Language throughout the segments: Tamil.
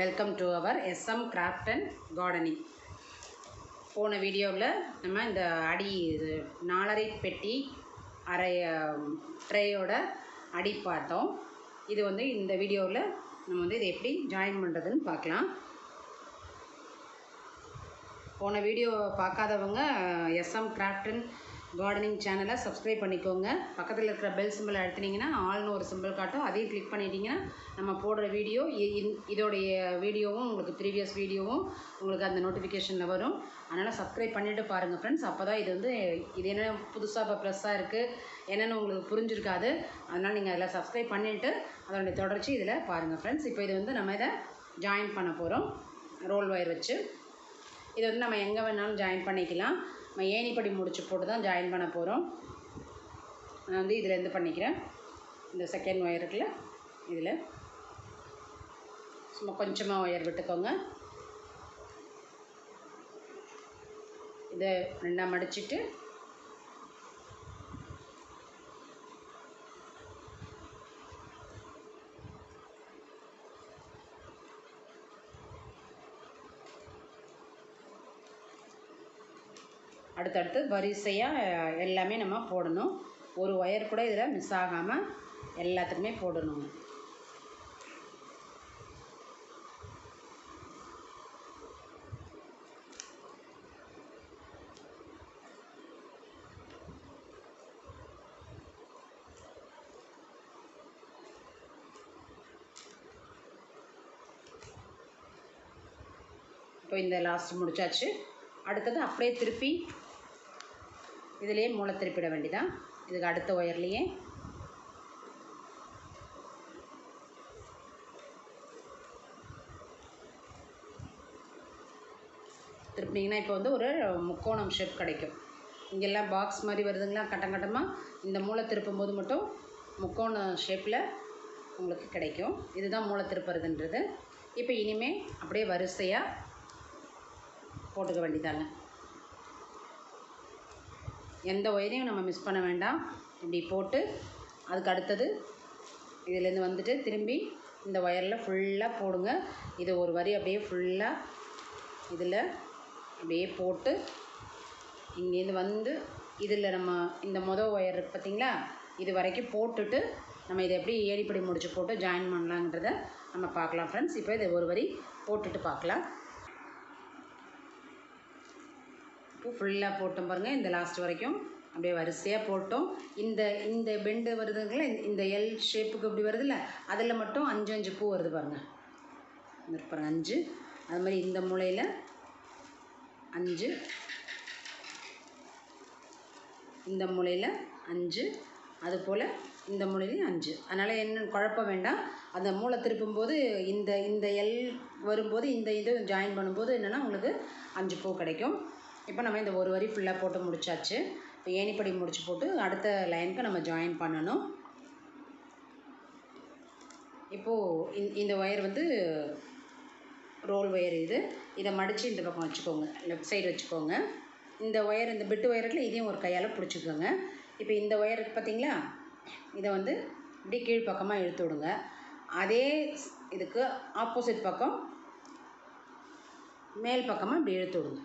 Welcome to our SM craft and gardening. போன வீடியோவில் நம்ம இந்த அடி இது 4.5 பெட்டி அரை ட்ரேயோட அடி பார்த்தோம். இது வந்து இந்த வீடியோவில் நம்ம வந்து இதை எப்படி ஜாயின் பண்ணுறதுன்னு பார்க்கலாம். போன வீடியோ பார்க்காதவங்க SM கிராஃப்ட் அண்ட் கார்டனிங் சேனலை சப்ஸ்கிரைப் பண்ணிக்கோங்க. பக்கத்தில் இருக்கிற பெல் சிம்பிள் அழுத்தினீங்கன்னா ஆல்னு ஒரு சிம்பிள் காட்டும், அதையும் கிளிக் பண்ணிட்டீங்கன்னா நம்ம போடுற வீடியோ இதோடைய வீடியோவும் உங்களுக்கு ப்ரீவியஸ் வீடியோவும் உங்களுக்கு அந்த நோட்டிஃபிகேஷனில் வரும். அதனால் சப்ஸ்கிரைப் பண்ணிவிட்டு பாருங்கள் ஃப்ரெண்ட்ஸ். அப்போ தான் இது வந்து இது என்ன புதுசாக இப்போ ப்ளஸ்ஸாக இருக்குது என்னென்னு உங்களுக்கு புரிஞ்சிருக்காது. அதனால் நீங்கள் அதில் சப்ஸ்கிரைப் பண்ணிவிட்டு அதோடைய தொடர்ச்சி இதில் பாருங்கள் ஃப்ரெண்ட்ஸ். இப்போ இது வந்து நம்ம இதை ஜாயின் பண்ண போகிறோம் ரோல் ஒயர் வச்சு. இதை வந்து நம்ம எங்கே வேணாலும் ஜாயின் பண்ணிக்கலாம். நம்ம ஏணிப்படி முடிச்சு போட்டு தான் ஜாயின் பண்ண போகிறோம். நான் வந்து இதிலேருந்து பண்ணிக்கிறேன். இந்த செகண்ட் ஒயர் இருக்குல்ல, இதில் சும்மா கொஞ்சமாக ஒயர் விட்டுக்கோங்க. இதை ரெண்டாக மடிச்சுட்டு அடுத்தடுத்து வரிசையாக எல்லாமே நம்ம போடணும். ஒரு ஒயர் கூட இதில் மிஸ் ஆகாமல் எல்லாத்துக்குமே போடணும். இப்போ இந்த லாஸ்ட் முடிச்சாச்சு. அடுத்தது அப்படியே திருப்பி இதிலேயே மூளை திருப்பிட வேண்டியதான். இதுக்கு அடுத்த ஒயர்லேயே திருப்பினீங்கன்னா இப்போ வந்து ஒரு முக்கோணம் ஷேப் கிடைக்கும். இங்கெல்லாம் பாக்ஸ் மாதிரி வருதுங்களா கட்டம் கட்டமாக, இந்த மூளை திருப்பும் போது மட்டும் முக்கோண ஷேப்பில் உங்களுக்கு கிடைக்கும். இதுதான் மூளை திருப்புறதுன்றது. இப்போ இனிமேல் அப்படியே வரிசையாக போட்டுக்க வேண்டியதாங்க. எந்த ஒயரையும் நம்ம மிஸ் பண்ண வேண்டாம். இப்படி போட்டு அதுக்கு அடுத்தது இதிலேருந்து வந்துட்டு திரும்பி இந்த ஒயரில் ஃபுல்லாக போடுங்க. இது ஒரு வரி அப்படியே ஃபுல்லாக இதில் அப்படியே போட்டு இங்கேருந்து வந்து இதில் நம்ம இந்த ஒயர் இருக்குது பார்த்திங்களா, இது வரைக்கும் போட்டுட்டு நம்ம இதை எப்படி ஏணிப்படி முடிச்சு போட்டு ஜாயின் பண்ணலாங்கிறத நம்ம பார்க்கலாம் ஃப்ரெண்ட்ஸ். இப்போ இதை ஒரு வரி போட்டுட்டு பார்க்கலாம். இப்போ ஃபுல்லாக போட்டோம் பாருங்கள். இந்த லாஸ்ட் வரைக்கும் அப்படியே வரிசையாக போட்டோம். இந்த பெண்டு வருதுங்களா, இந்த எல் ஷேப்புக்கு இப்படி வருதுல்ல, அதில் மட்டும் 5 பூ வருது பாருங்கள். இந்த பாருங்கள் 5. அது மாதிரி இந்த மூலையில் 5, இந்த மூலையில் 5, அதுபோல் இந்த மூலையிலையும் 5. அதனால் என்ன குழப்பம் வேண்டாம். அந்த மூளை திருப்பும்போது இந்த எல் வரும்போது இது ஜாயின் பண்ணும்போது என்னென்னா உங்களுக்கு 5 பூ கிடைக்கும். இப்போ நம்ம இந்த ஒரு வரி ஃபுல்லாக போட்டு முடிச்சாச்சு. இப்போ ஏணிப்படி முடிச்சு போட்டு அடுத்த லைனுக்கு நம்ம ஜாயின் பண்ணணும். இப்போது இந்த ஒயர் வந்து ரோல் ஒயர் இதை மடித்து இந்த பக்கம் வச்சுக்கோங்க, லெஃப்ட் சைடு வச்சுக்கோங்க. இந்த ஒயர் இந்த பிட்டு ஒயருக்கு இதையும் ஒரு கையால் பிடிச்சிக்கோங்க. இப்போ இந்த ஒயருக்கு பார்த்திங்களா, இதை வந்து இப்படி கீழ்ப்பக்கமாக இழுத்து விடுங்க. அதே இதுக்கு ஆப்போசிட் பக்கம் மேல் பக்கமாக இப்படி இழுத்து விடுங்க.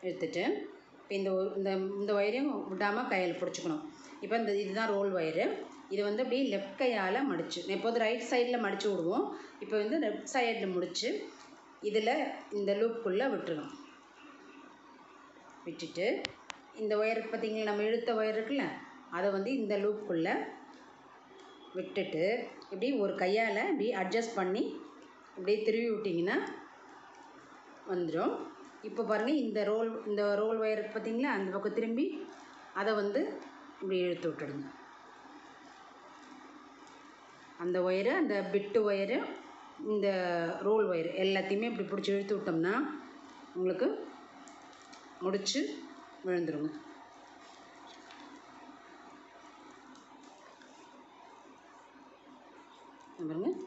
எடுத்துட்டு இப்போ இந்த ஒயரையும் விடாமல் கையில் பிடிச்சிக்கணும். இப்போ இதுதான் ரோல் ஒயரு. இது வந்து அப்படியே லெஃப்ட் கையால் மடித்து, எப்போது ரைட் சைடில் மடித்து விடுவோம். இப்போ வந்து லெஃப்ட் சைடில் முடித்து இதில் இந்த லூப்புக்குள்ளே விட்டுருணும். விட்டுட்டு இந்த ஒயருக்கு பார்த்திங்கன்னா நம்ம இழுத்த ஒயர் இருக்குல்ல, அதை வந்து இந்த லூப்புக்குள்ளே விட்டுட்டு இப்படி ஒரு கையால் இப்படி அட்ஜஸ்ட் பண்ணி இப்படி திருவி விட்டிங்கன்னா வந்துடும். இப்போ பாருங்கள் இந்த ரோல் ஒயருக்கு பார்த்திங்களா, அந்த பக்கம் திரும்பி அதை வந்து இப்படி இழுத்து விட்டுடுங்க. அந்த ஒயரு, அந்த பிட்டு ஒயரு, இந்த ரோல் ஒயரு எல்லாத்தையுமே இப்படி பிடிச்சி இழுத்து விட்டோம்னா உங்களுக்கு முடிச்சு விழுந்துருங்க. பாருங்கள்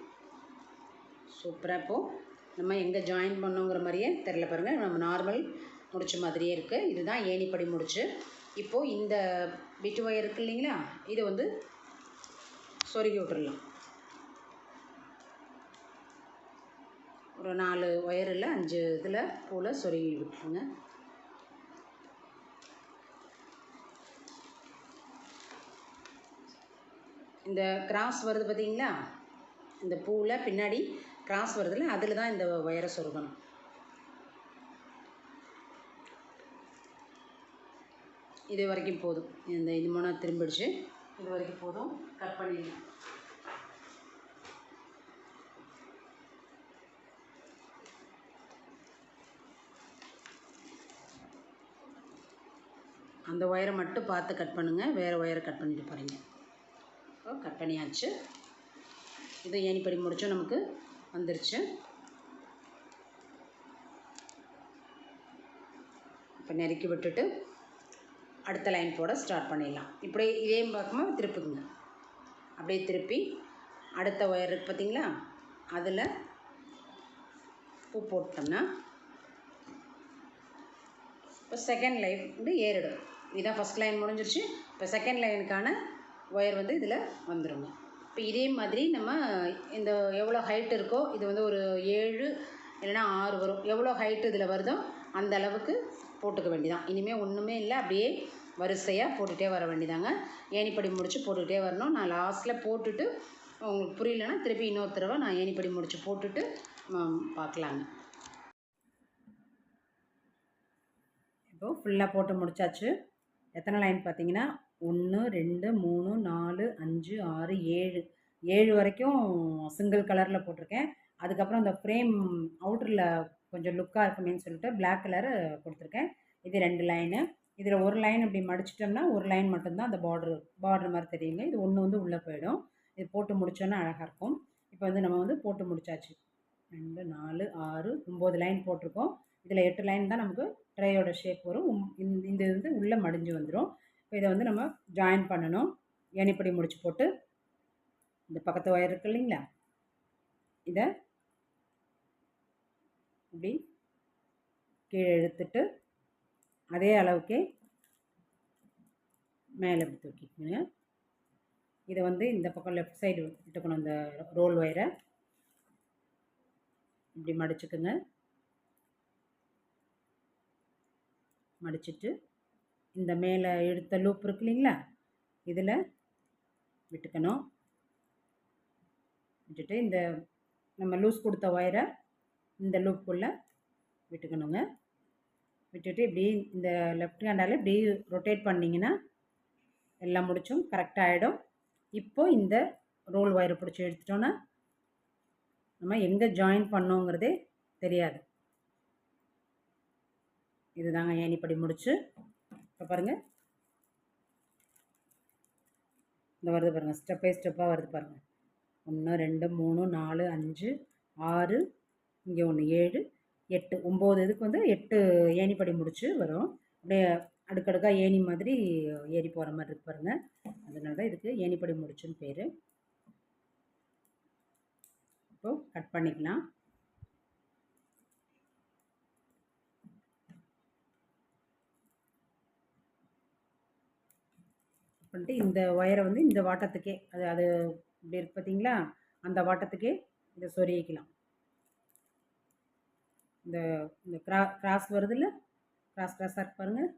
சூப்பராக. இப்போது நம்ம எங்கே ஜாயின் பண்ணோங்கிற மாதிரியே தெரில பாருங்கள். நம்ம நார்மல் முடிச்ச மாதிரியே இருக்குது. இதுதான் ஏணிப்படி முடிச்சு. இப்போது இந்த பிட்டு ஒயர் இருக்குது இல்லைங்களா, இது வந்து சொருகி விட்டுடலாம். ஒரு 4 ஒயரில் 5 இதில் பூவில் சொருகி விட்டுருங்க. இந்த கிராஸ் வருது பார்த்தீங்களா, இந்த பூவில் பின்னாடி கிராஸ் வருதுல்ல, அதில் தான் இந்த ஒயரை சொருகணும். இது வரைக்கும் போதும். இது மூணா திரும்பிடுச்சு, இது வரைக்கும் போதும். கட் பண்ணிடலாம். அந்த ஒயரை மட்டும் பார்த்து கட் பண்ணுங்கள், வேறு ஒயரை கட் பண்ணிட்டு போகிறீங்க. கட் பண்ணியாச்சு. இது ஏணிப்படி முடிச்சோம், நமக்கு வந்துருச்சு. இப்போ நெருக்கி விட்டுட்டு அடுத்த லைன் போட ஸ்டார்ட் பண்ணிடலாம். இப்படியே இதே பக்கமாக திருப்புங்க. அப்படியே திருப்பி அடுத்த ஒயர் இருக்குது பார்த்தீங்களா, அதில் பூ போட்டோம்னா இப்போ செகண்ட் லைன் வந்து ஏறிடும். இதுதான் ஃபஸ்ட் லைன் முடிஞ்சிருச்சு. இப்போ செகண்ட் லைனுக்கான ஒயர் வந்து இதில் வந்துடுங்க. இப்போ இதே மாதிரி நம்ம இந்த எவ்வளோ ஹைட் இருக்கோ, இது வந்து ஒரு 7 இல்லைனா 6 வரும். எவ்வளோ ஹைட்டு இதில் வருதோ அந்த அளவுக்கு போட்டுக்க வேண்டியதான். இனிமேல் ஒன்றுமே இல்லை, அப்படியே வரிசையாக போட்டுகிட்டே வர வேண்டியதாங்க. ஏணிப்படி முடித்து போட்டுக்கிட்டே வரணும். நான் லாஸ்ட்டில் போட்டுட்டு உங்களுக்கு புரியலன்னா திருப்பி இன்னொரு தடவை நான் ஏணிப்படி முடித்து போட்டுட்டு பார்க்கலாங்க. இப்போது ஃபுல்லாக போட்டு முடித்தாச்சு. எத்தனை லைன் பார்த்தீங்கன்னா 1 2 3 4 5 6 7 வரைக்கும் சிங்கிள் கலரில் போட்டிருக்கேன். அதுக்கப்புறம் இந்த ஃப்ரேம் அவுட்டரில் கொஞ்சம் லுக்காக இருக்குமேன்னு சொல்லிட்டு பிளாக் கலரு கொடுத்துருக்கேன். இது 2 லைனு. இதில் ஒரு லைன் இப்படி மடிச்சிட்டோம்னா ஒரு லைன் மட்டும்தான் அந்த பார்டர் மாதிரி தெரியுங்க. இது ஒன்று வந்து உள்ளே போயிடும். இது போட்டு முடித்தோன்னா அழகாக இருக்கும். இப்போ வந்து நம்ம வந்து போட்டு முடித்தாச்சு. 2 4 6 9 லைன் போட்டிருக்கோம். இதில் 8 லைன் தான் நமக்கு ட்ரேயோட ஷேப் வரும். இந்த வந்து உள்ளே மடிஞ்சு வந்துடும். இப்போ இதை வந்து நம்ம ஜாயின் பண்ணணும். ஏணிப்படி முடிச்சு போட்டு இந்த பக்கத்து ஒயர் இருக்கு இல்லைங்களா, இதை இப்படி கீழே இழுத்துட்டு அதே அளவுக்கே மேலே இப்படி தூக்கிக்கணுங்க. இதை வந்து இந்த பக்கம் லெஃப்ட் சைடு விட்டுக்கணும். இந்த ரோல் ஒயரை இப்படி மடிச்சுக்குங்க. மடிச்சுட்டு இந்த மேலே எடுத்த லூப் இருக்கு இல்லைங்களா, இதில் விட்டுக்கணும். விட்டுட்டு இந்த நம்ம லூஸ் கொடுத்த ஒயரை இந்த லூப்புக்குள்ளே விட்டுக்கணுங்க. விட்டுட்டு இப்படி இந்த லெஃப்ட் ஹேண்டால் இப்படி ரொட்டேட் பண்ணிங்கன்னா எல்லாம் முடிச்சும் கரெக்டாக ஆகிடும். இப்போது இந்த ரோல் ஒயரை பிடிச்சி எடுத்துட்டோன்னா நம்ம எங்கே ஜாயின் பண்ணோங்கிறதே தெரியாது. இதுதாங்க ஏணிப்படி முடிச்சு. இப்போ பாருங்கள், இந்த வருது பாருங்கள், ஸ்டெப் பை ஸ்டெப்பாக வருது பாருங்கள். 1 2 3 4 5 6, இங்கே 1 7 8 9 இதுக்கு வந்து 8 ஏணிப்படி முடிச்சு வரும். அப்படியே அடுக்கடுக்காக ஏணி மாதிரி ஏறி போகிற மாதிரி இருக்கு பாருங்கள். அதனால தான் இதுக்கு ஏணிப்படி முடிச்சுன்னு பேர். இப்போது கட் பண்ணிக்கலாம். பண்ணிட்டு இந்த ஒயரை வந்து இந்த வாட்டத்துக்கே அது இப்படி இருக்கு பார்த்தீங்களா, அந்த வாட்டத்துக்கே இதை சொருகிக்கலாம். இந்த இந்த கிராஸ் வருதுல்ல, கிராஸாக இருக்கு பாருங்கள்,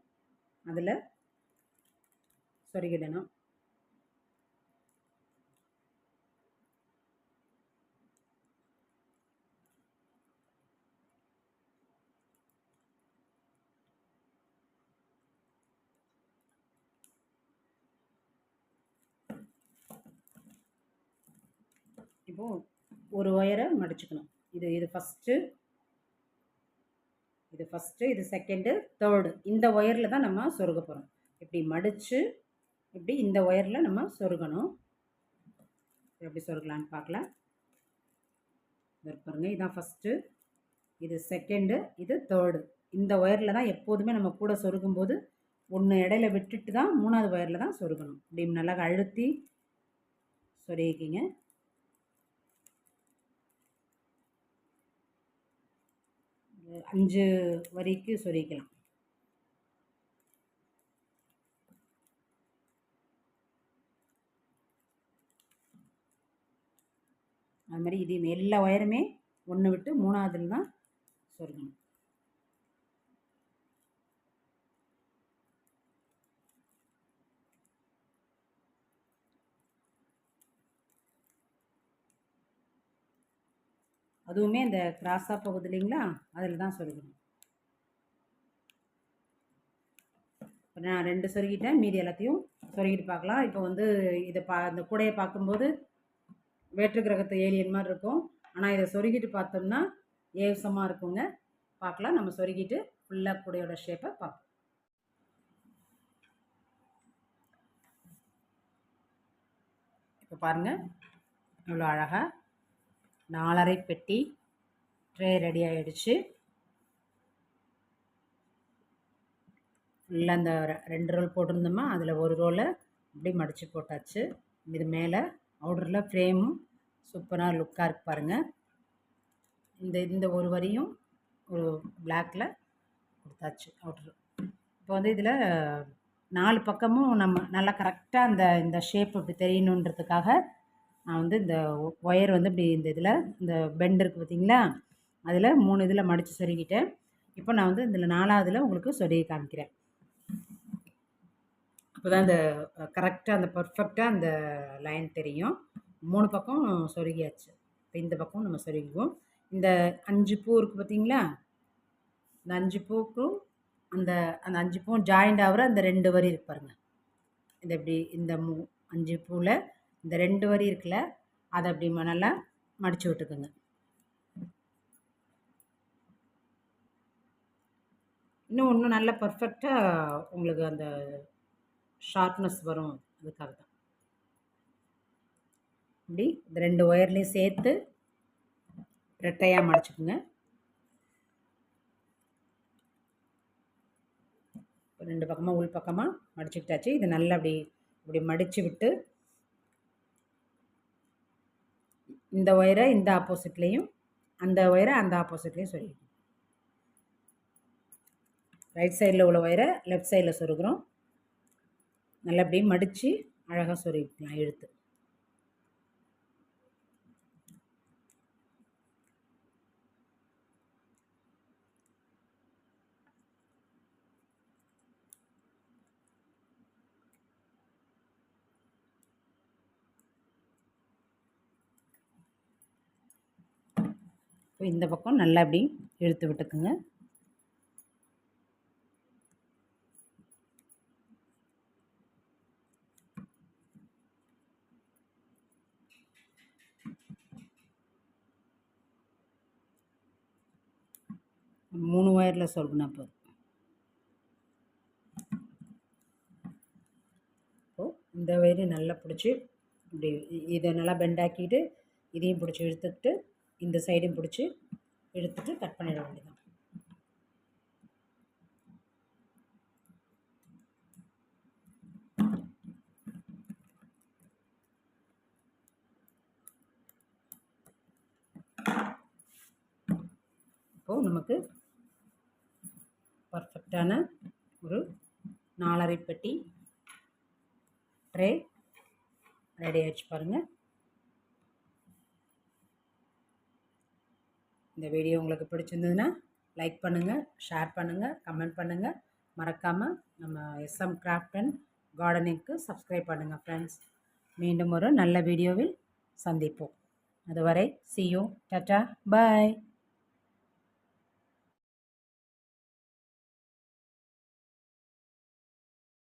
அதில் சொருகிடணும். இப்போது ஒரு ஒயரை மடிச்சுக்கணும். இது ஃபஸ்ட்டு, இது செகண்டு, தேர்டு. இந்த ஒயரில் தான் நம்ம சொருக போகிறோம். இப்படி மடித்து இப்படி இந்த ஒயரில் நம்ம சொருகணும். எப்படி சொருகலான்னு பார்க்கலாம். பாருங்கள், இதுதான் ஃபஸ்ட்டு, இது செகண்டு, இது தேர்டு. இந்த ஒயரில் தான் எப்போதுமே நம்ம கூட சொருகும்போது ஒன்று இடையில விட்டுட்டு தான் 3ஆவது ஒயரில் தான் சொருகணும். இப்படி நல்லா அழுத்தி சொருகிக்கிங்க. அஞ்சு வரிக்கு சொருகிக்கலாம். அது மாதிரி இது எல்லா ஒயருமே ஒன்று விட்டு 3ஆவதுல தான் சொருகணும். அதுவுமே இந்த கிராஸாக போகுது இல்லைங்களா, அதில் தான் சொருகணும். இப்போ நான் 2 சொருகிட்டேன், மீதி எல்லாத்தையும் சொருகிட்டு பார்க்கலாம். இப்போ வந்து இதை இந்த கூடையை பார்க்கும்போது வேற்று கிரகத்து ஏலியன் மாதிரி இருக்கும். ஆனால் இதை சொருகிட்டு பார்த்தோம்னா ஏவசமாக இருக்குங்க. பார்க்கலாம். நம்ம சொருகிட்டு ஃபுல்லாக கூடையோட ஷேப்பை பார்ப்போம். இப்போ பாருங்கள், இவ்வளோ அழகாக 4½ பெட்டி ட்ரே ரெடி ஆகிடுச்சு. ஃபுல்லாக அந்த 2 ரோல் போட்டிருந்தோமா, அதில் ஒரு ரோலை அப்படி மடித்து போட்டாச்சு. இது மேலே அவுட்டரில் ஃப்ரேமும் சூப்பராக லுக்காக இருக்குது பாருங்கள். இந்த ஒரு வரியும் ஒரு பிளாக்கில் கொடுத்தாச்சு அவுட்ரு. இப்போ வந்து இதில் 4 பக்கமும் நம்ம நல்லா கரெக்டாக இந்த ஷேப் இப்படி தெரியணுன்றதுக்காக நான் வந்து இந்த ஒயர் வந்து இப்படி இந்த இதில் இந்த பெண்ட் இருக்குது பார்த்திங்களா, அதில் 3 இதில் மடித்து சொருகிட்டேன். இப்போ நான் வந்து இதில் 4ஆவதுல உங்களுக்கு சொருகி காமிக்கிறேன். அப்போ தான் அந்த கரெக்டாக அந்த பர்ஃபெக்டாக அந்த லைன் தெரியும். 3 பக்கம் சொருகியாச்சு. இப்போ இந்த பக்கம் நம்ம சொருகிக்குவோம். இந்த 5 பூ இருக்குது பார்த்திங்களா, இந்த 5 பூக்கும் அந்த 5 பூவும் ஜாயிண்ட் ஆகிற அந்த 2 வரி இருக்கு பாருங்கள். இது எப்படி இந்த 5 பூவில் இந்த 2 வரி இருக்குல்ல, அதை அப்படி நல்லா மடித்து விட்டுக்குங்க. இன்னும் நல்ல பர்ஃபெக்டாக உங்களுக்கு அந்த ஷார்ப்னஸ் வரும். அதுக்காக தான் இப்படி இந்த 2 ஒயர்லேயும் சேர்த்து ரெட்டையாக மடிச்சுக்குங்க. 2 பக்கமாக உள் பக்கமாக மடிச்சுக்கிட்டாச்சு. இது நல்லா இப்படி மடித்து விட்டு இந்த ஒயரை இந்த ஆப்போசிட்லேயும் அந்த ஒயரை அந்த ஆப்போசிட்லேயும் சொருகிக்கணும். ரைட் சைடில் உள்ள ஒயரை லெஃப்ட் சைடில் சொருகிறோம். நல்லா அப்படியே மடித்து அழகாக சொருகிக்கலாம் இழுத்து. இப்போ இந்த பக்கம் நல்லா அப்படி இழுத்து விட்டுக்குங்க. மூணு ஒயரில் சொருகுனா போதும். இப்போது இந்த ஒயரு நல்லா பிடிச்சி இப்படி இதை நல்லா பெண்டாக்கிட்டு இதையும் பிடிச்சி இழுத்துக்கிட்டு இந்த சைடையும் பிடிச்சி இழுத்துட்டு கட் பண்ணிட வேண்டியதான். இப்போது நமக்கு பர்ஃபெக்டான ஒரு 4½ பெட்டி ட்ரே ரெடி ஆகிடுச்சு பாருங்கள். இந்த வீடியோ உங்களுக்கு பிடிச்சிருந்ததுன்னா லைக் பண்ணுங்கள், ஷேர் பண்ணுங்கள், கமெண்ட் பண்ணுங்கள். மறக்காமல் நம்ம SM கிராஃப்ட் அண்ட் கார்டனிங்க்கு சப்ஸ்கிரைப் பண்ணுங்கள் ஃப்ரெண்ட்ஸ். மீண்டும் ஒரு நல்ல வீடியோவில் சந்திப்போம். அதுவரை see you, டாட்டா, பாய்.